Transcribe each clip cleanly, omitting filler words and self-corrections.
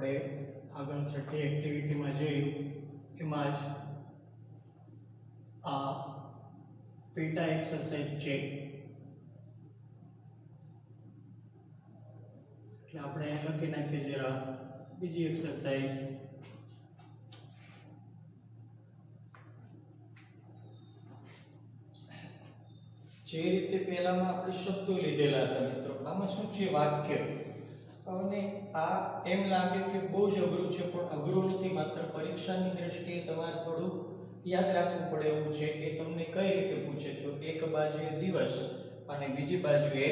આપણે આગળ છઠ્ઠી એક્ટિવિટીમાં જોયું એમાં જ આ પેટા એક્સરસાઇઝ છે, એટલે આપણે લખી નાખીએ જરા બીજી એક્સરસાઇઝ. જે રીતે પહેલામાં આપણે શબ્દો લીધેલા હતા મિત્રો, આમાં શું છે વાક્ય. અને આ એમ લાગે કે બહુ જ અઘરું છે, પણ અઘરું નથી. માત્ર પરીક્ષાની દ્રષ્ટિએ તમારે થોડું યાદ રાખવું પડે એવું છે. એ તમને કઈ રીતે પૂછે તો એક બાજુએ દિવસ અને બીજી બાજુએ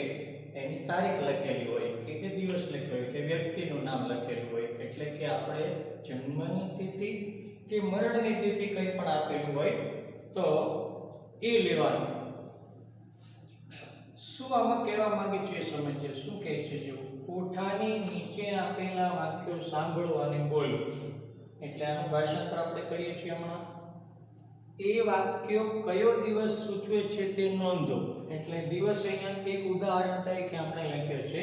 એની તારીખ લખેલી હોય કે એ દિવસ લખ્યો હોય કે વ્યક્તિનું નામ લખેલું હોય. એટલે કે આપણે જન્મની તિથિ કે મરણની તિથિ કંઈ પણ આપેલું હોય તો એ લેવાનું. શું આમાં કહેવા માંગે છે સમજીએ. શું કહે છે જો કોઠાની નીચે આપેલા વાક્યો સાંભળો અને બોલો. એટલે આનું ભાષાંતર આપણે કરીએ છીએ હમણાં. એ વાક્યો કયો દિવસ સૂચવે છે તે નોંધો. એટલે દિવસ અહીંયા એક ઉદાહરણ તરીકે આપણે લખ્યો છે,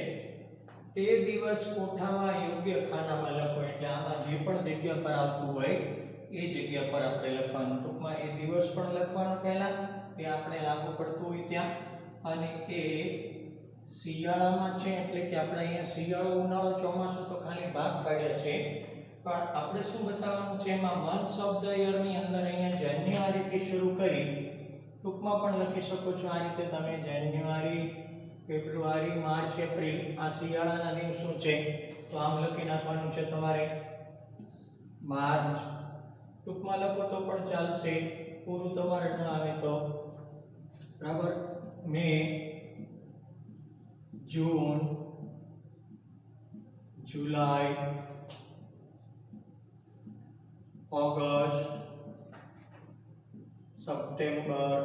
તે દિવસ કોઠામાં યોગ્ય ખાનામાં લખો. એટલે આમાં જે પણ જગ્યા પર આવતું હોય એ જગ્યા પર આપણે લખવાનું. ટૂંકમાં એ દિવસ પણ લખવાનો પહેલા, એ આપણે લાગુ પડતું હોય ત્યાં. અને એ શિયાળામાં છે, એટલે કે આપણે અહીંયા શિયાળો, ઉનાળો, ચોમાસું તો ખાલી ભાગ પાડ્યા છે, પણ આપણે શું બતાવવાનું છે એમાં મંથ્સ ઓફ ધ યર ની અંદર અહીંયા જાન્યુઆરી થી શરૂ કરી ટૂંકમાં પણ લખી શકો છો આ રીતે તમે. જાન્યુઆરી, ફેબ્રુઆરી, માર્ચ, એપ્રિલ આ શિયાળાના દિવસો છે, તો આમ લખી નાખવાનું છે તમારે. માર્ચ ટૂંકમાં લખો તો પણ ચાલશે, પૂરું તમારે ન આવે તો. બરાબર. મે, જૂન, જુલાઈ, ઓગસ્ટ, સપ્ટેમ્બર,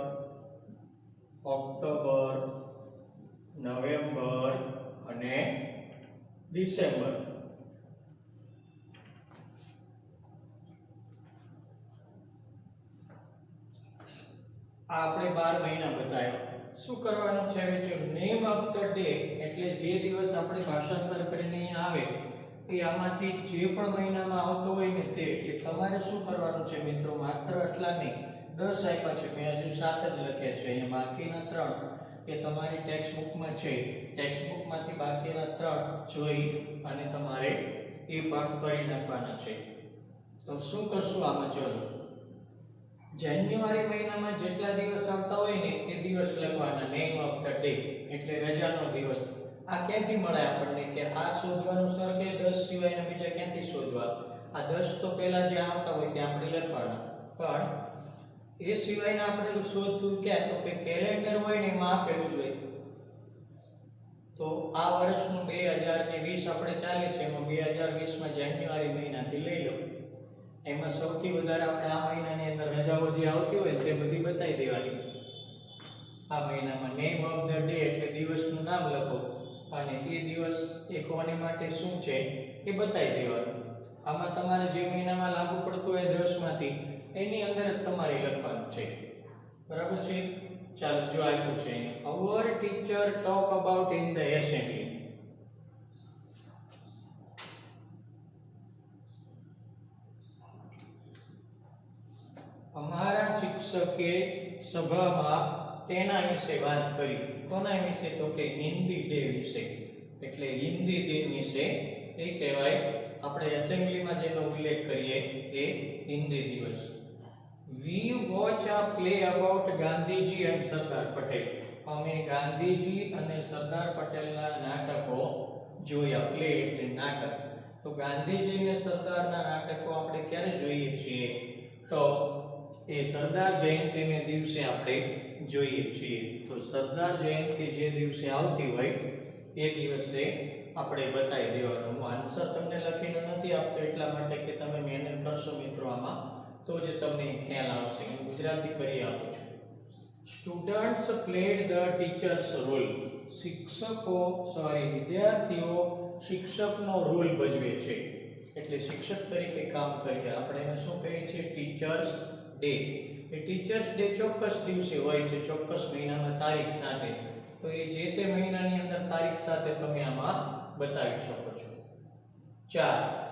ઓક્ટોબર, નવેમ્બર અને ડિસેમ્બર. આ આપણે 12 મહિના બતાવ્યા. શું કરવાનું છે હવે જો નેમ ઓફ ધ ડે, એટલે જે દિવસ આપણે ભાષાંતર કરીને અહીંયા આવે એ આમાંથી જે પણ મહિનામાં આવતો હોય ને તે. એટલે તમારે શું કરવાનું છે મિત્રો, માત્ર આટલા નહીં, 10 આપ્યા છે, મેં હજુ 7 જ લખ્યા છે. અહીંયા બાકીના 3 એ તમારી ટેક્સ્ટ બુકમાં છે. ટેક્સ્ટ બુકમાંથી બાકીના 3 જોઈ અને તમારે એ પણ કરી નાખવાના છે. તો શું કરશું આમાં? ચલો, જાન્યુઆરી મહિનામાં જેટલા દિવસ આવતા હોય ને એ દિવસ લખવાના, નેમ ઓફ ધ ડે, એટલે રજાનો દિવસ. આ ક્યાંથી મળે આપણને કે આ શોધવાનું સર કે 10 સિવાયના બીજા ક્યાંથી શોધવા? આ 10 તો પહેલા જે આવતા હોય તે આપણે લખવાના, પણ એ સિવાયના આપણે શોધવું ક્યાં? તો કે કેલેન્ડર હોય ને એમાં આપેલું જ હોય. તો આ વર્ષનું 2020 આપણે ચાલે છે, એમાં 2020 માં જાન્યુઆરી મહિનાથી લઈ લો. એમાં સૌથી વધારે આપણે આ મહિનાની અંદર રજાઓ જે આવતી હોય તે બધી બતાવી દેવાની. આ મહિનામાં નેમ ઓફ ધ ડે એટલે દિવસનું નામ લખો અને એ દિવસ એ કોને માટે શું છે એ બતાવી દેવાનું. આમાં તમારે જે મહિનામાં લાગુ પડતું હોય 10 માંથી એની અંદર જ તમારે લખવાનું છે. બરાબર છે. ચાલો જો આપ્યું છે our teacher talk about in the assembly. અમારા શિક્ષકે સભામાં તેના વિશે વાત કરી. કોના વિશે? તો કે હિન્દી ડે વિશે, એટલે હિન્દી દિન વિશે એ કહેવાય. આપણે એસેમ્બલીમાં જેનો ઉલ્લેખ કરીએ એ હિન્દી દિવસ. વી વોચ આ play about Gandhiji and Sardar Patel. અમે ગાંધીજી અને સરદાર પટેલના નાટકો જોયા. પ્લે એટલે નાટક. તો ગાંધીજી અને સરદારના નાટકો આપણે ક્યારે જોઈએ છીએ? તો એ સરદાર જયંતિને દિવસે આપણે જોઈએ છીએ. તો સરદાર જયંતિ જે દિવસે આવતી હોય એ દિવસે આપણે બતાવી દેવાનું. હું આન્સર તમને લખીને નથી આપતો એટલા માટે કે તમે મહેનત કરશો મિત્રો આમાં તો જ તમને ખ્યાલ આવશે. હું ગુજરાતી કરી આપું છું. Students played the teachers role. વિદ્યાર્થીઓ શિક્ષકનો રોલ ભજવે છે. એટલે શિક્ષક તરીકે કામ કરીએ. આપણે એને શું કહીએ છીએ? Teachers day. એ ટીચર્સ ડે ચોક્કસ દિવસે હોય છે, ચોક્કસ મહિનામાં તારીખ સાથે. તો એ જે તે મહિનાની અંદર તારીખ સાથે તમે આમાં બતાવી શકો છો. 4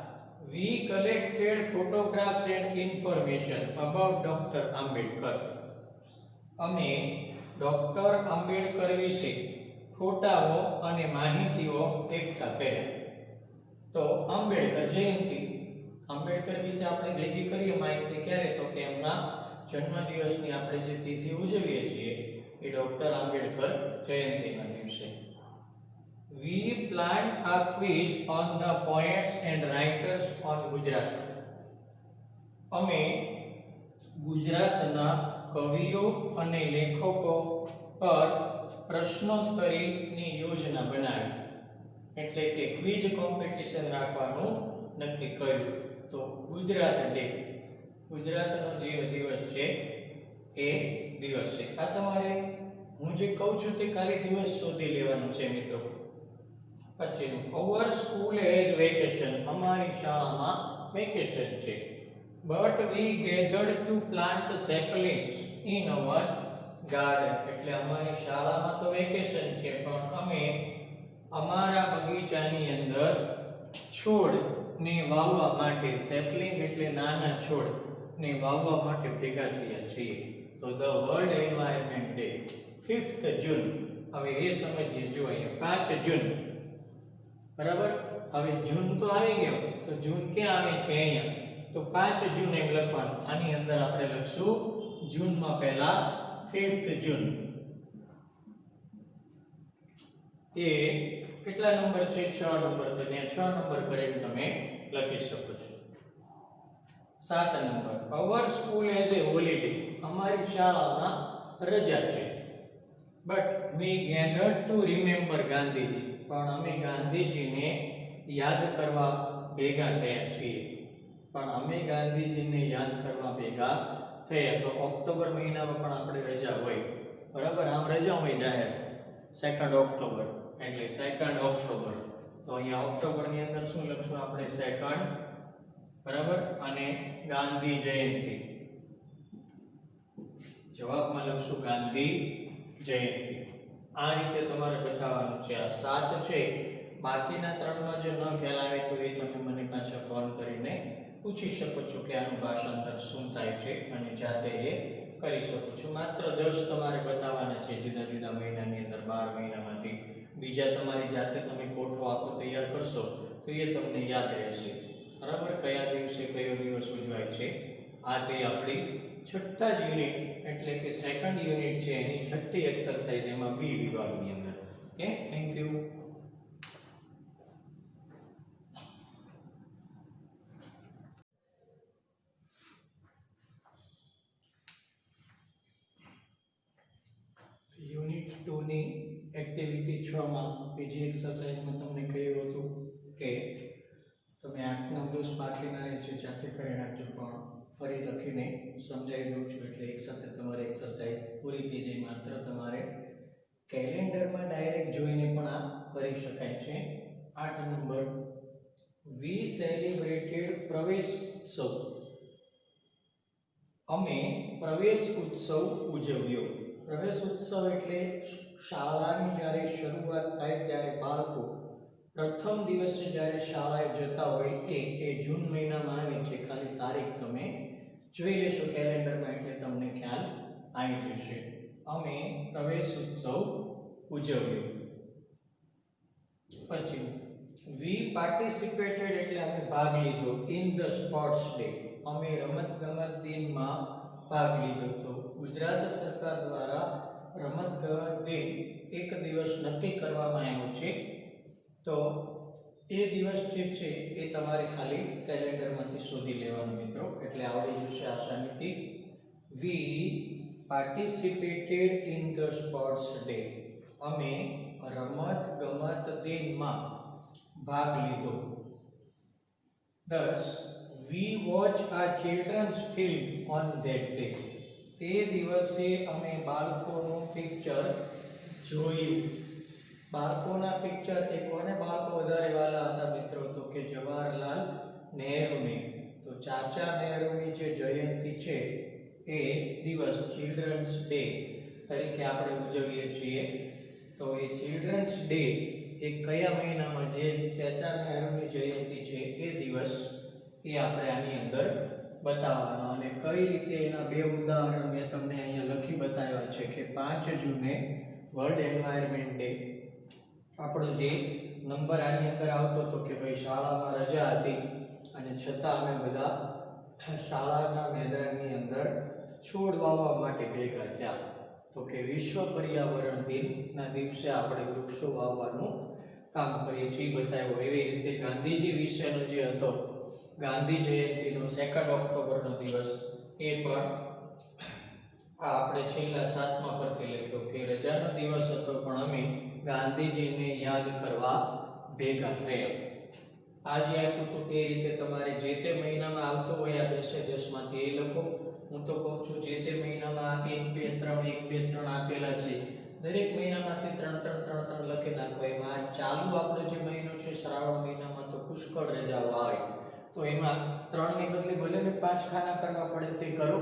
We collected photographs and information about Dr. Ambedkar. અમે ડોક્ટર આંબેડકર વિશે ફોટાઓ અને માહિતીઓ એકઠા કર્યા. તો આંબેડકર જયંતિ, આંબેડકર વિશે આપણે ભેગી કરીએ માહિતી ક્યારે? તો કે એમના જન્મદિવસની આપણે જે તિથિ ઉજવીએ છીએ એ ડોક્ટર આંબેડકર જયંતિના દિવસે. We planned a quiz on the poets and writers on Gujarat. અમે ગુજરાતના કવિઓ અને લેખકો પર પ્રશ્નોત્તરીની યોજના બનાવી, એટલે કે ક્વિઝ કોમ્પિટિશન રાખવાનું નક્કી કર્યું. તો ગુજરાત ડે, ગુજરાતનો જે દિવસ છે એ દિવસે આ તમારે હું જે કહું છું તે ખાલી દિવસ શોધી લેવાનું છે મિત્રો. પછીનું our school has vacation, અમારી શાળામાં વેકેશન છે. but we gathered to plant saplings in our garden. એટલે અમારી શાળામાં તો વેકેશન છે પણ અમે અમારા બગીચાની અંદર છોડ ને વાવવા માટે, સેપલિંગ એટલે નાના છોડ ને વાવવા માટે ભેગા થયા છીએ. તો the world environment day 5th જૂન. હવે એ સમજીએ, જો અહીંયા 5 જૂન, બરાબર. હવે જૂન તો આવી ગયો, તો જૂન ક્યાં આવે છે? અહીંયા. તો 5 જૂન એમ લખવાનું. આની અંદર આપણે લખશું જૂનમાં પહેલા 5th જૂન. એ કેટલા નંબર છે? 6 નંબર. તો ત્યાં 6 નંબર કરીને તમે લખી શકો છો. 7 number our school has a holiday. અમારી શાળામાં રજા છે. but we gathered to remember Gandhiji. પણ અમે ગાંધીજીને યાદ કરવા ભેગા થયા છીએ. પણ અમે ગાંધીજીને યાદ કરવા ભેગા થયા. તો ઓક્ટોબર મહિનામાં પણ આપણે રજા હોય, બરાબર. આમ રજા હોય જાહેર 2 ઓક્ટોબર, એટલે 2 ઓક્ટોબર. તો અહીંયા ઓક્ટોબરની અંદર શું લખશું આપણે? 2, બરાબર. અને ગાંધી જયંતિ, જવાબમાં લખશું ગાંધી જયંતિ. આ રીતે તમારે બતાવવાનું છે. આ 7 છે. બાકીના 3માં જે ન ખ્યાલ આવે તો એ તમે મને પાછા ફોન કરીને પૂછી શકો છો કે આનું ભાષાંતર શું થાય છે, અને જાતે એ કરી શકો છો. માત્ર 10 તમારે બતાવવાના છે જુદા જુદા મહિનાની અંદર, 12 મહિનામાંથી. બીજા તમારી જાતે તમે કોઠો આખો તૈયાર કરશો તો એ તમને યાદ રહેશે, બરાબર. કયા દિવસે કયો દિવસ ઉજવાય છે. આ તે આપણી 6ઠા જ યુનિટ, એટલે કે 2nd યુનિટ છે એની 6ઠી એક્સરસાઇઝ, એમાં બી વિભાગની અંદર. Okay, thank you. યુનિટ 2 ની એક્ટિવિટી 6 માં બીજી એક્સરસાઇઝમાં તમને કહ્યું હતું કે તમે 8 9 10 બાકીના રહે છે જાતે કરી નાખજો, પણ ફરી લખીને સમજાવી દઉં છું એટલે એકસાથે તમારી એક્સરસાઇઝ પૂરી થઈ જાય. માત્ર તમારે કેલેન્ડરમાં ડાયરેક્ટ જોઈને પણ આ કરી શકાય છે. 8 નંબર we celebrated પ્રવેશ ઉત્સવ. અમે પ્રવેશ ઉત્સવ ઉજવ્યો. પ્રવેશ ઉત્સવ એટલે શાળાની જ્યારે શરૂઆત થાય ત્યારે બાળકો પ્રથમ દિવસે જ્યારે શાળાએ જતા હોય એ જૂન મહિનામાં આવે છે. ખાલી તારીખ તમે જોઈ લેશો કેલેન્ડરમાં એટલે તમને ખ્યાલ આવી જશે. અમે પ્રવેશ ઉત્સવ ઉજવ્યો. પછી we participated એટલે અમે ભાગ લીધો in the sports day. અમે રમતગમત દિનમાં ભાગ લીધો. તો ગુજરાત સરકાર દ્વારા રમતગમત દિન એક દિવસ નક્કી કરવામાં આવ્યો છે. તો એ દિવસ જે છે એ તમારે ખાલી કેલેન્ડરમાંથી શોધી લેવાનું મિત્રો, એટલે આવડી જશે આસાનીથી. we participated in the sports day. અમે રમતગમત દિનમાં ભાગ લીધો. 10 we watched a children's film on that day. તે દિવસે અમે બાળકોનું પિક્ચર જોયું. બાળકોના પિક્ચર એ કોને બાળકો વધારે વાલા હતા મિત્રો? તો કે જવાહરલાલ નહેરુને. તો ચાચા નહેરુની જે જયંતિ છે એ દિવસ ચિલ્ડ્રન્સ ડે તરીકે આપણે ઉજવીએ છીએ. તો એ ચિલ્ડ્રન્સ ડે એ કયા મહિનામાં, જે ચાચા નહેરુની જયંતિ છે એ દિવસ એ આપણે આની અંદર બતાવવાનો, અને કઈ રીતે એના બે ઉદાહરણ મેં તમને અહીંયા લખી બતાવ્યા છે કે 5 જૂને વર્લ્ડ એન્વાયરમેન્ટ ડે, આપણો જે નંબર આની અંદર આવતો હતો કે ભાઈ શાળામાં રજા હતી અને છતાં અમે બધા શાળાના મેદાનની અંદર છોડ વાવવા માટે ભેગા થયા, તો કે વિશ્વ પર્યાવરણ દિનના દિવસે આપણે વૃક્ષો વાવવાનું કામ કરીએ છીએ બતાવ્યો. એવી રીતે ગાંધીજી વિશેનો જે હતો ગાંધી જયંતિનો 2 ઓક્ટોબરનો દિવસ, એ પણ આપણે છેલ્લા 7મા પરથી લખ્યો કે રજાનો દિવસ હતો પણ અમે ગાંધીજીને યાદ કરવા ભેગા થયા. આજે આપ્યું તો એ રીતે તમારે જે તે મહિનામાં આવતો હોય આ 10 માંથી એ લખો. હું તો કહું છું જે તે મહિનામાં 1 2 3 1 2 3 આપેલા છે, દરેક મહિનામાંથી 3 3 3 3 લખી નાખો. એમાં ચાલુ આપણો જે મહિનો છે શ્રાવણ મહિનામાં તો પુષ્કળ રજાઓ આવે, તો એમાં 3 ને બદલે ભલે ને 5 ખાના કરવા પડે તે કરો,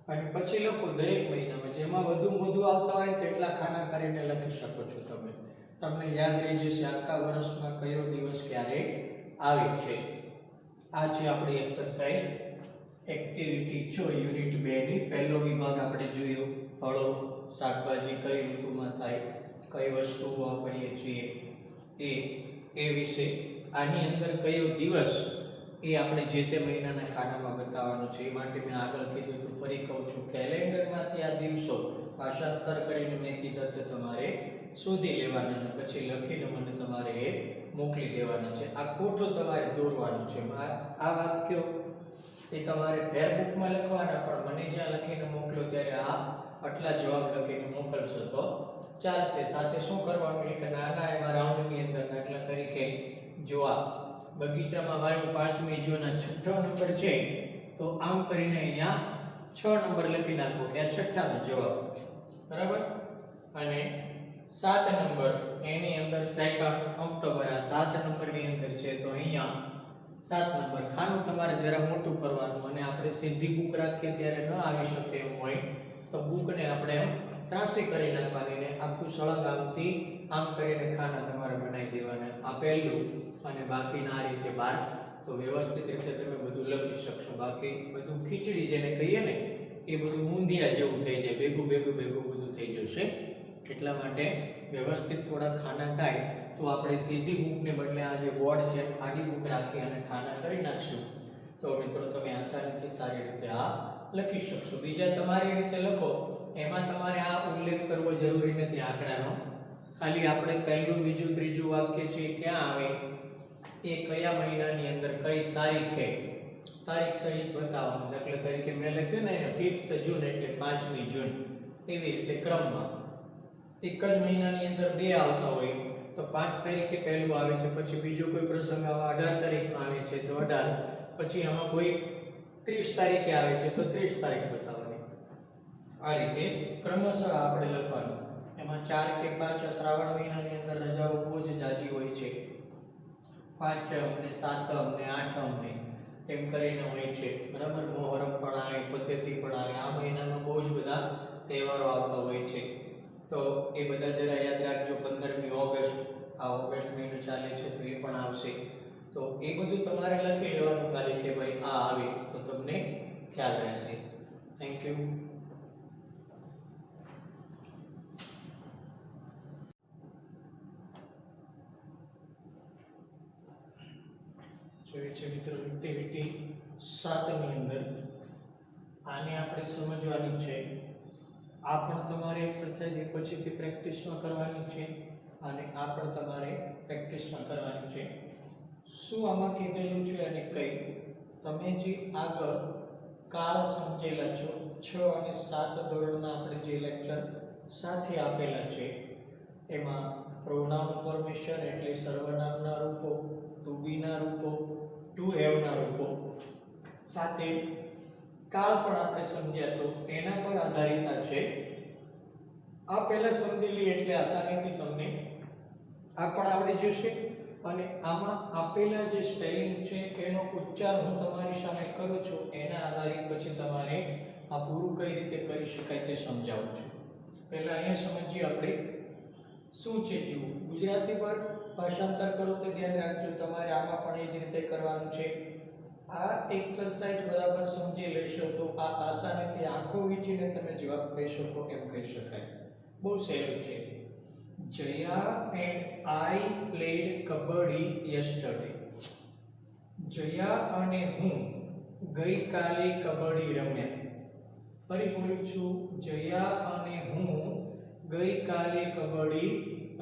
અને પછી લખો દરેક મહિનામાં જેમાં વધુ આવતા હોય તેટલા ખાના કરીને લખી શકો છો તમે. તમને યાદ રહી જશે આખા વર્ષમાં કયો દિવસ ક્યારે આવે છે. આ છે આપણી એક્સરસાઇઝ એક્ટિવિટી 6 યુનિટ 2 ની પહેલો વિભાગ આપણે જોયો. ફળો શાકભાજી કઈ ઋતુમાં થાય, કઈ વસ્તુઓ વાપરીએ છીએ એ વિશે. આની અંદર કયો દિવસ એ આપણે જે તે મહિનાના ખાનામાં બતાવવાનો છે. એ માટે મેં આગળ કીધું તો ફરી કહું છું, કેલેન્ડરમાંથી આ દિવસો ભાષાંતર કરીને મેં કીધા તે તમારે શોધી લેવાના અને પછી લખીને મને તમારે એ મોકલી દેવાના છે. આ કોઠો તમારે દોરવાનો છે. આ વાક્યો એ તમારે ફેરબુકમાં લખવાના, પણ મને જ્યાં લખીને મોકલો ત્યારે આટલા જવાબ લખીને મોકલશો તો ચાલશે. સાથે શું કરવાનું, એક નાના એવા રાઉન્ડની અંદર દાખલા તરીકે જો આ બગીચામાં વાયું 5મી જૂનના 6ઠો નંબર છે, તો આમ કરીને અહીંયા 6 નંબર લખી નાખો કે આ 6ઠાનો જવાબ, બરાબર. અને 7 નંબર એની અંદર 2 ઓક્ટોબર, આ 7 નંબરની અંદર છે, તો અહીંયા 7 નંબર ખાનું તમારે જરા મોટું કરવાનું. અને આપણે સીધી બુક રાખીએ ત્યારે ન આવી શકે એમ હોય તો બુકને આપણે ત્રાસી કરી નાખવાની ને આખું સળંગ આમથી આમ કરીને ખાના તમારે બનાવી દેવાના. આ પહેલું, અને બાકીના આ રીતે 12. તો વ્યવસ્થિત રીતે તમે બધું લખી શકશો. બાકી બધું ખીચડી જેને કહીએ ને એ બધું ઊંધિયા જેવું થઈ જાય, ભેગું બધું થઈ જશે. એટલા માટે વ્યવસ્થિત થોડા ખાના થાય તો આપણે સીધી બુકને બદલે આ જે બોર્ડ છે આડી બુક રાખી અને ખાના કરી નાખશું, તો મિત્રો તમે આસાનીથી સારી રીતે આ લખી શકશો. બીજા તમારી રીતે લખો, એમાં તમારે આ ઉલ્લેખ કરવો જરૂરી નથી આંકડાનો. ખાલી આપણે પહેલું બીજું ત્રીજું વાક્ય છે ક્યાં આવે, એ કયા મહિનાની અંદર કઈ તારીખે, તારીખ સહિત બતાવવાનું. દાખલા તરીકે મેં લખ્યું ને 5th જૂન એટલે 5મી જૂન, એવી રીતે ક્રમમાં. એક જ મહિનાની અંદર 2 આવતા હોય તો 5 તારીખે પહેલું આવે છે, પછી બીજો કોઈ પ્રસંગ આવા 18 તારીખનો આવે છે તો 18, પછી આમાં કોઈ 30 તારીખે આવે છે તો 30 તારીખ બતાવવાની. આ રીતે ક્રમશઃ આપણે લખવાનું. એમાં 4 કે 5 શ્રાવણ મહિનાની અંદર રજાઓ બહુ જ જાજી હોય છે, 5મ ને 7મ ને 8મ ને એમ કરીને હોય છે, બરાબર. મોહરમ પણ આવે, પતેતી પણ આવે. આ મહિનામાં બહુ જ બધા તહેવારો આવતા હોય છે, તો એ બધા જરા યાદ રાખજો. 15મી ઓગસ્ટ, આ ઓગસ્ટ મહિનો ચાલે છે તો એ પણ આવશે. તો એ બધું તમારે લખી લેવાનું ખાલી કે ભાઈ આ આવે તો તમને ખ્યાલ રહેશે. Thank you. જોઈએ છે મિત્રો એક્ટિવિટી 7ની અંદર આને આપણે સમજવાની છે. આ પણ તમારે એક્સરસાઇઝ પછીથી પ્રેક્ટિસમાં કરવાની છે, અને આ પણ તમારે પ્રેક્ટિસમાં કરવાની છે. શું આમાં કીધેલું છે અને કઈ તમે જે આગળ કાળ સમજેલા છો 6 અને 7 ધોરણના આપણે જે લેક્ચર સાથે આપેલા છે, એમાં પ્રોનાઉન ફોર્મેશન એટલે સર્વનામના રૂપો, ટુ બી ના રૂપો, ટુ હેવ ના રૂપો, સાથે કાળ પણ આપણે સમજ્યા તો એના પર આધારિત છે. આ પહેલા સમજી લઈએ એટલે આસાનીથી તમને આ પણ આવડી જશે. અને આમાં આપેલા જે સ્પેલિંગ છે એનો ઉચ્ચાર હું તમારી સામે કરું છું, એના આધારિત પછી તમારે આ પૂરું કઈ રીતે કરી શકાય તે સમજાવું છું. પહેલા અહીંયા સમજીએ આપણે શું છે જુઓ. ગુજરાતી પર ભાષાંતર કરો તો ધ્યાન રાખજો તમારે આમાં પણ એ જ રીતે કરવાનું છે. આ એક્સરસાઇઝ બરાબર સમજી લેશો તો આ આસાનીથી આંખો વીંચીને તમે જવાબ કહી શકો એમ કહી શકાય. બહુ સહેલું છે. Jaya and I played kabaddi yesterday. Jaya અને હું ગઈકાલે કબડ્ડી રમ્યા. ફરી બોલું છું, જયા અને હું ગઈકાલે કબડ્ડી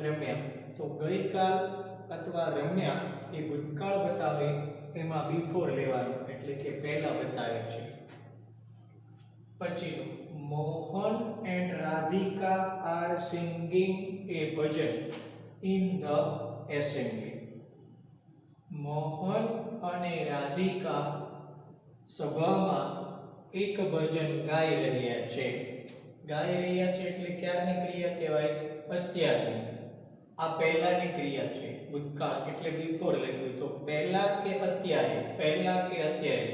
રમ્યા. તો ગઈકાલ અથવા રમ્યા એ ભૂતકાળ બતાવે, એમાં બિફોર લેવાનું એટલે કે પહેલા બતાવે છે. પછીનું, Mohan and Radhika are singing a bhajan in the assembly. Mohan અને રાધિકા સભામાં એક ભજન ગાઈ રહ્યા છે. ગાઈ રહ્યા છે એટલે ક્યારની ક્રિયા કહેવાય? અત્યારની. આ પહેલાની ક્રિયા છે, ભૂતકાળ એટલે બિફોર લખ્યું. તો પહેલા કે અત્યારે, પહેલા કે અત્યારે,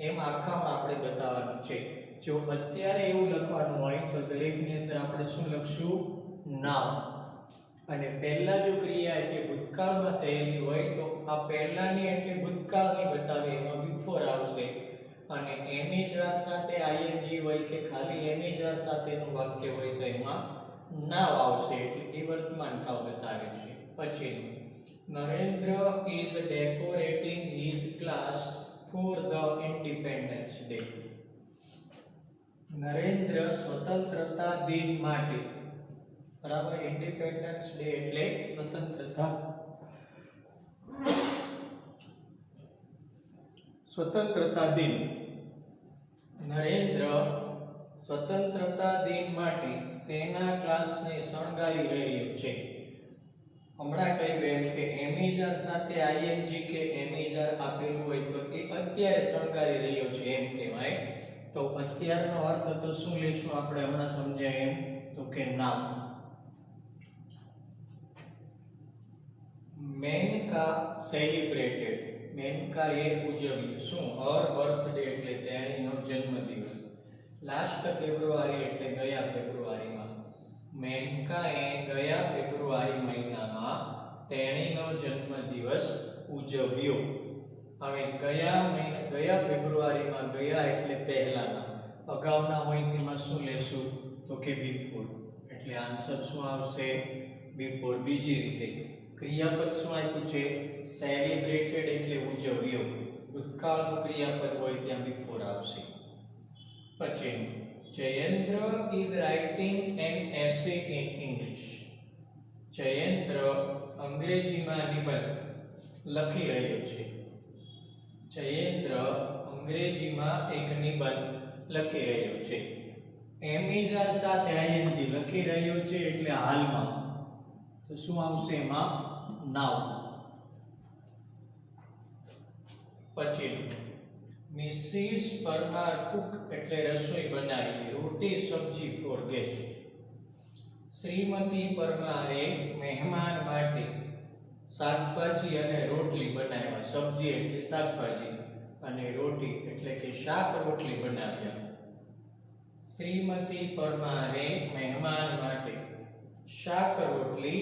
એમ આખામાં આપણે બતાવવાનું છે. જો અત્યારે એવું લખવાનું હોય તો દરેકની અંદર આપણે શું લખશું? નાવ. અને પહેલા જો ક્રિયા એટલે ભૂતકાળમાં થયેલી હોય તો આ પહેલાની એટલે ભૂતકાળની બતાવે, એમાં બિફોર આવશે. અને એની જ સાથે આઈએનજી હોય કે ખાલી એની જ સાથેનું વાક્ય હોય તો એમાં નાવ આવશે, એટલે એ વર્તમાન કાળ બતાવે છે. પછીનું, Narendra is decorating his class for the independence day. Narendra સ્વતંત્રતા દિન માટે, બરાબર, ઇન્ડિપેન્ડન્સ ડે એટલે સ્વતંત્રતા દિન. નરેન્દ્ર સ્વતંત્રતા દિન માટે તેના ક્લાસને શણગારી રહ્યો છે. હમણાં કહ્યું એમ કે એમિઝર સાથે આઈએનજી કે એમિઝર આપેલું હોય તો એ અત્યારે શણગારી રહ્યો છે એમ કહેવાય. તો અત્યારનો અર્થ તો શું લેશું આપણે? હમણાં સમજાય એમ તો કે નામ. મેનકા સેલિબ્રેટેડ. મેનકા એ ઉજવ્યું શું? હર બર્થડે એટલે તેણીનો જન્મદિવસ. લાસ્ટ ફેબ્રુઆરી એટલે ગયા ફેબ્રુઆરીમાં. મેનકાએ ગયા ફેબ્રુઆરી મહિનામાં તેણીનો જન્મદિવસ ઉજવ્યો. હવે ગયા ફેબ્રુઆરીમાં, ગયા એટલે પહેલાના, અગાઉના હોય તેમાં શું લેશું તો કે બિફોર. એટલે આન્સર શું આવશે? બિફોર. બીજી રીતે ક્રિયાપદ શું આપ્યું છે? સેલિબ્રેટેડ એટલે ઉજવ્યો. ભૂતકાળનું ક્રિયાપદ હોય ત્યાં બિફોર આવશે. પછી Jayendra is writing an essay in English. Jayendra અંગ્રેજીમાં નિબંધ લખી રહ્યો છે. જયેન્દ્ર અંગ્રેજીમાં એક નિબંધ લખી રહ્યો છે. એમિઝર સાથે આઈએનજી લખી રહ્યો છે એટલે હાલમાં. તો શું આવશે એમાં? નાવ. પછી મિસિસ પરમાર કુક એટલે રસોઈ બનાવી, રોટી સબ્જી ફોર ગેસ્ટ. શ્રીમતી પરમારે મહેમાન માટે શાકભાજી અને રોટલી બનાવ્યા. સબ્જી એટલે શાકભાજી અને રોટી એટલે કે શાક રોટલી બનાવ્યા. શ્રીમતી પરમારે મહેમાન માટે શાક રોટલી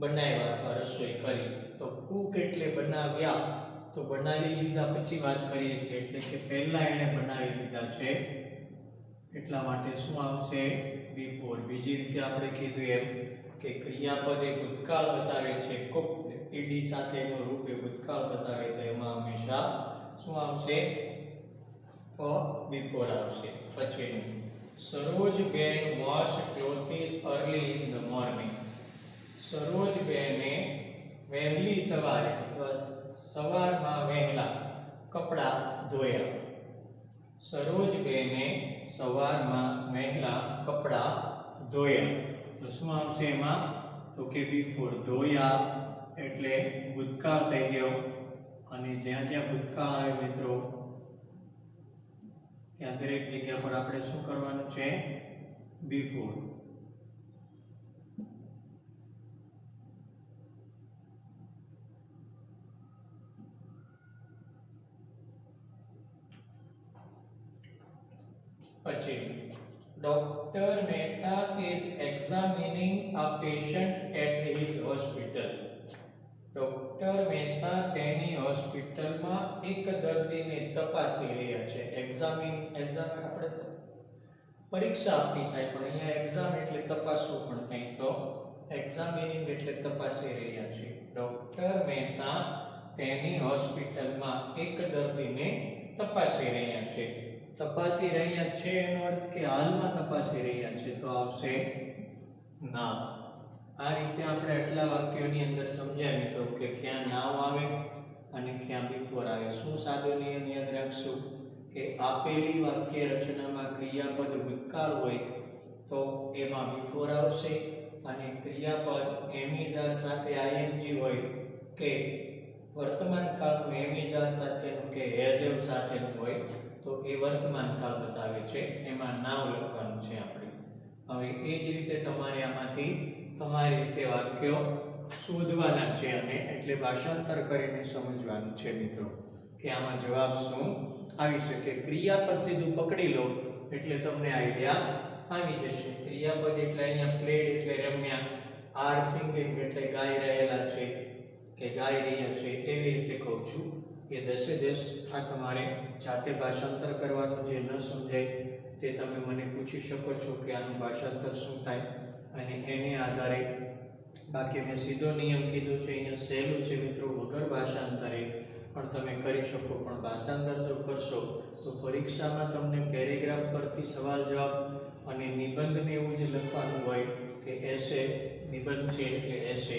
બનાવ્યા અથવા રસોઈ કરી. તો કુક એટલે બનાવ્યા. તો બનાવી લીધા પછી વાત કરીએ છીએ એટલે કે પહેલા એને બનાવી લીધા છે, એટલા માટે શું આવશે? બિફોર. બીજી રીતે આપણે કીધું એમ કે ક્રિયાપદ એ ભૂતકાળ બતાવે છે, કુક ઈડી સાથેનું રૂપ એ ભૂતકાળ બતાવે તો એમાં હંમેશા શું આવશે? તો બિફોર આવશે. પછીનું, Sarojben wash clothes early in the morning. સરોજબેને વહેલી સવારે અથવા સવારમાં વહેલા કપડાં ધોયા. સરોજબેને સવારમાં વહેલા કપડાં ધોયા. તો શું આવશે એમાં? તો કે બિફોર. ધોયા એટલે ભૂતકાળ થઈ ગયો. અને જ્યાં જ્યાં ભૂતકાળ આવે મિત્રો ત્યાં દરેક જગ્યા પર આપણે શું કરવાનું છે? બિફોર. પછી doctor Mehta is examining a patient at his hospital. Doctor Mehta તેની હોસ્પિટલમાં એક દર્દીને તપાસી રહ્યા છે. એક્ઝામ આપણે પરીક્ષા આપી થાય, પણ અહીંયા એક્ઝામ એટલે તપાસવું પણ થાય. તો એક્ઝામિનિંગ એટલે તપાસી રહ્યા છે. ડોક્ટર મહેતા તેની હોસ્પિટલમાં એક દર્દીને તપાસી રહ્યા છે. તપાસી રહ્યા છે એનો અર્થ કે હાલમાં તપાસી રહ્યા છે, તો આવશે નાવ. આ રીતે આપણે આટલા વાક્યોની અંદર સમજ્યા મિત્રો કે ક્યાં નાવ આવે અને ક્યાં બિફોર આવે. શું સાદો નિયમ યાદ રાખશું કે આપેલી વાક્ય રચનામાં ક્રિયાપદ ભૂતકાળ હોય તો એમાં બિફોર આવશે, અને ક્રિયાપદ એમિઝાર સાથે આઈએનજી હોય કે વર્તમાન કાળનું એમિઝાર સાથેનું કે હેઝેવ સાથેનું હોય તો એ વર્તમાન કાળ બતાવે છે, એમાં નાવ લખવાનું છે આપણે. હવે એ જ રીતે તમારે આમાંથી તમારી રીતે વાક્યો શોધવાના છે, અને એટલે ભાષાંતર કરીને સમજવાનું છે મિત્રો કે આમાં જવાબ શું આવી શકે. ક્રિયાપદ સીધું પકડી લો એટલે તમને આઈડિયા આવી જશે. ક્રિયાપદ એટલે અહીંયા પ્લેડ એટલે રમ્યા, આર સિંગિંગ એટલે ગાઈ રહેલા છે કે ગાઈ રહ્યા છે, એવી રીતે કહું છું કે 10 આ તમારે જાતે ભાષાંતર કરવાનું. જે ન સમજાય તે તમે મને પૂછી શકો છો કે આનું ભાષાંતર શું થાય, અને એને આધારે બાકી મેં સીધો નિયમ કીધું છે અહીંયા સહેલું છે મિત્રો, વગર ભાષાંતરે પણ તમે કરી શકો. પણ ભાષાંતર જો કરશો તો પરીક્ષામાં તમને પેરેગ્રાફ પરથી સવાલ જવાબ અને નિબંધને એવું જે લખવાનું હોય કે એસે, નિબંધ છે એટલે એસે,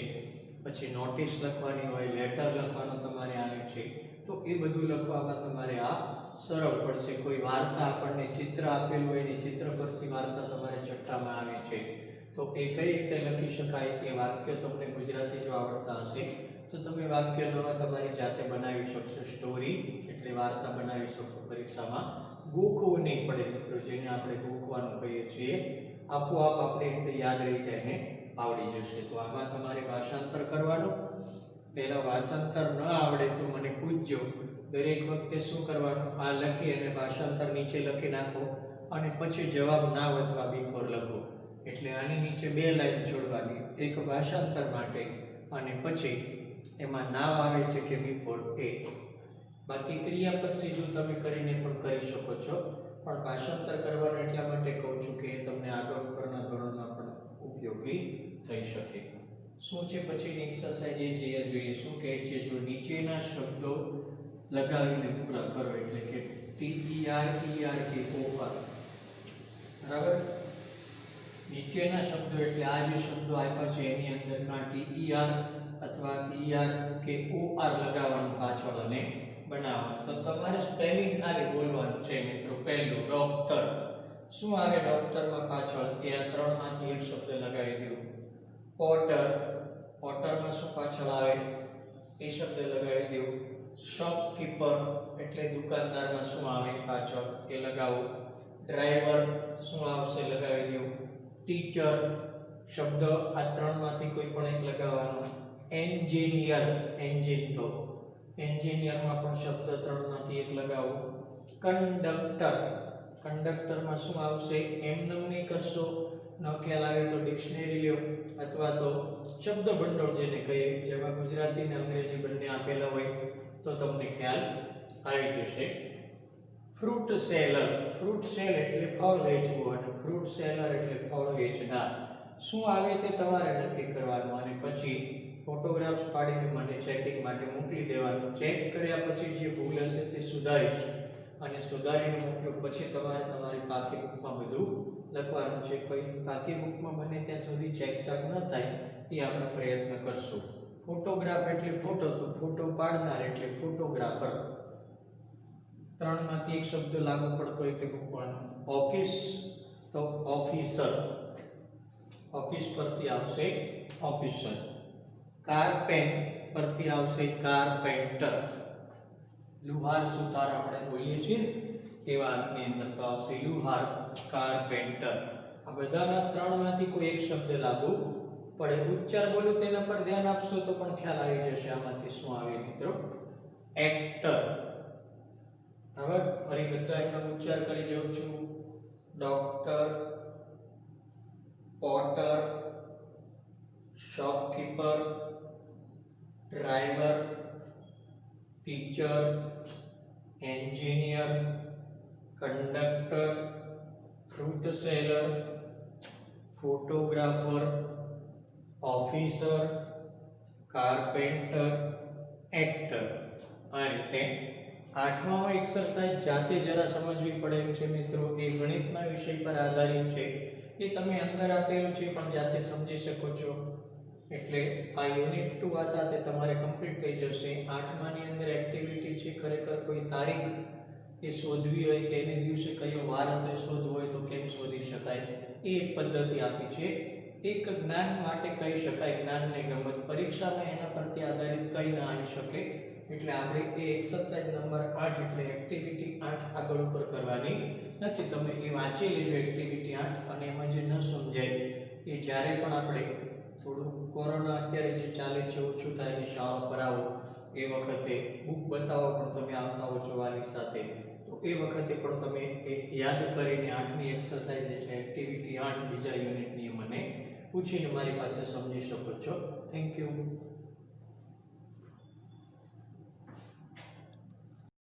પછી નોટિસ લખવાની હોય, લેટર લખવાનું તમારે આવે છે, તો એ બધું લખવામાં તમારે આ સરળ પડશે. કોઈ વાર્તા આપણને ચિત્ર આપેલું હોય ને ચિત્ર પરથી વાર્તા તમારે ચટ્ટામાં આવે છે તો એ કઈ રીતે લખી શકાય એ વાક્ય તમને ગુજરાતી જો આવડતા હશે તો તમે વાક્ય નવા તમારી જાતે બનાવી શકશો. સ્ટોરી એટલે વાર્તા બનાવી શકશો. પરીક્ષામાં ગોખવું નહીં પડે મિત્રો, જેને આપણે ગોખવાનું કહીએ છીએ, આપોઆપ આપણી રીતે યાદ રહી જાય ને આવડી જશે. તો આમાં તમારે ભાષાંતર કરવાનું. પહેલા ભાષાંતર ન આવડે તો મને પૂછજો. દરેક વખતે શું કરવાનું, આ લખી અને ભાષાંતર નીચે લખી નાખો અને પછી જવાબ નાવ અથવા બિફોર લખો. એટલે આની નીચે 2 લાઈન છોડવાની, એક ભાષાંતર માટે અને પછી એમાં નાવ આવે છે કે બિફોર એ. બાકી ક્રિયાપદ સીધું તમે કરીને પણ કરી શકો છો, પણ ભાષાંતર કરવાનું એટલા માટે કહું છું કે એ તમને આગળ ઉપરના ધોરણમાં પણ ઉપયોગી થઈ શકે. શું છે પછીની એક્સરસાઇઝ એ જોઈએ. શું કહે છે, જો નીચેના શબ્દો લગાવીને પૂરા કરો, એટલે કે TER કે OR. બરાબર, નીચેના શબ્દો એટલે આ જે શબ્દો આપ્યા છે એની અંદર કાં TER અથવા ER કે OR લગાવવાનું પાછળ અને બનાવવાનું. તો તમારે સ્પેલિંગ ખાલી બોલવાનું છે મિત્રો. પહેલું ડોક્ટર, શું આવે ડોક્ટરમાં પાછળ, એ આ 3 માંથી એક શબ્દ લગાવી દો. પોટર, પોટરમાં શું પાછળ આવે એ શબ્દ લગાવી દો. શોપકીપર એટલે દુકાનદારમાં શું આવે પાછળ એ લગાવો. ડ્રાઈવર શું આવશે લગાવી દો. ટીચર શબ્દ આ 3 માંથી કોઈ પણ એક લગાવવાનો. એન્જિનિયર, એન્જિન તો એન્જિનિયરમાં પણ શબ્દ 3 માંથી એક લગાવો. કંડક્ટર, કંડક્ટરમાં શું આવશે, એમનેમ નહીં કરશો, ન ખ્યાલ આવે તો ડિક્શનરી લ્યો અથવા તો શબ્દ ભંડોળ જેને કહીએ, જેમાં ગુજરાતી અને અંગ્રેજી બંને આપેલા હોય તો તમને ખ્યાલ આવી જશે. ફ્રૂટ સેલર, ફ્રૂટ સેલ એટલે ફળ વેચવું અને ફ્રૂટ સેલર એટલે ફળ વેચનાર. શું આવે તે તમારે નક્કી કરવાનું અને પછી ફોટોગ્રાફ્સ પાડીને મને ચેકિંગ માટે મોકલી દેવાનું. ચેક કર્યા પછી જે ભૂલ હશે તે સુધારીશ અને સુધારીને મોકલ્યું પછી તમારે તમારી પાકી બુકમાં બધું લખવાનું છે. કોઈ પાકી બુકમાં બને ત્યાં સુધી ચેક ન થાય એ આપણે પ્રયત્ન કરશું. ફોટોગ્રાફ એટલે ફોટો, તો ફોટો પાડનાર એટલે ફોટોગ્રાફર. 3 માંથી એક શબ્દ લાગુ પડતો હોય તે મૂકવાનો. ઓફિસ તો ઓફિસર, ઓફિસ પરથી આવશે ઓફિસર. કારપેન પરથી આવશે કારપેન્ટર. લુહાર સુથાર આપણે બોલીએ છીએ ને એવા અર્થની અંદર તો આવશે લુહાર, કારપેન્ટર. આ બધામાં 3 માંથી કોઈ એક શબ્દ લાગુ પડે. ઉચ્ચાર બોલું તેના પર ધ્યાન આપશો તો પણ ખ્યાલ આવી જશે આમાંથી શું આવે મિત્રો. એક્ટર. હવે ફરી બધા એમનો ઉચ્ચાર કરી જાઉં છું. Doctor, Potter, shopkeeper, driver, teacher, engineer, conductor, fruit seller, photographer, officer, carpenter, actor. આ રીતે આઠમામાં એક્સરસાઇઝ જાતે જરા સમજવી પડે એમ છે મિત્રો. એ ગણિતના વિષય પર આધારિત છે. એ તમે અંદર આપેલું છે પણ જાતે સમજી શકો છો. એટલે આ યુનિટ 2 આ સાથે તમારે કમ્પ્લીટ થઈ જશે. આઠમાની અંદર એક્ટિવિટી છે, ખરેખર કોઈ તારીખ એ શોધવી હોય કે એને દિવસે કયો વાર હતો એ શોધવો હોય તો કેમ શોધી શકાય એ એક પદ્ધતિ આપી છે. એક જ્ઞાન માટે કહી શકાય, જ્ઞાનને ગમત. પરીક્ષામાં એના પરથી આધારિત કંઈ ના આવી શકે. એટલે આપણે એ એક્સરસાઇઝ નંબર 8 એટલે એક્ટિવિટી 8 આગળ ઉપર કરવાની નથી. તમે એ વાંચી લેજો એક્ટિવિટી 8, અને એમાં જે ન સમજાય એ જ્યારે પણ આપણે થોડું કોરોના અત્યારે જે ચાલે છે ઓછું થાય ને શાળા પર આવો એ વખતે બુક બતાવો પણ તમે આવતા હો છો વાલી સાથે, તો એ વખતે પણ તમે એ યાદ કરીને 8મી એક્સરસાઇઝ એટલે એક્ટિવિટી 8 બીજા યુનિટની મને પૂછીને મારી પાસે સમજી શકો છો. Thank you.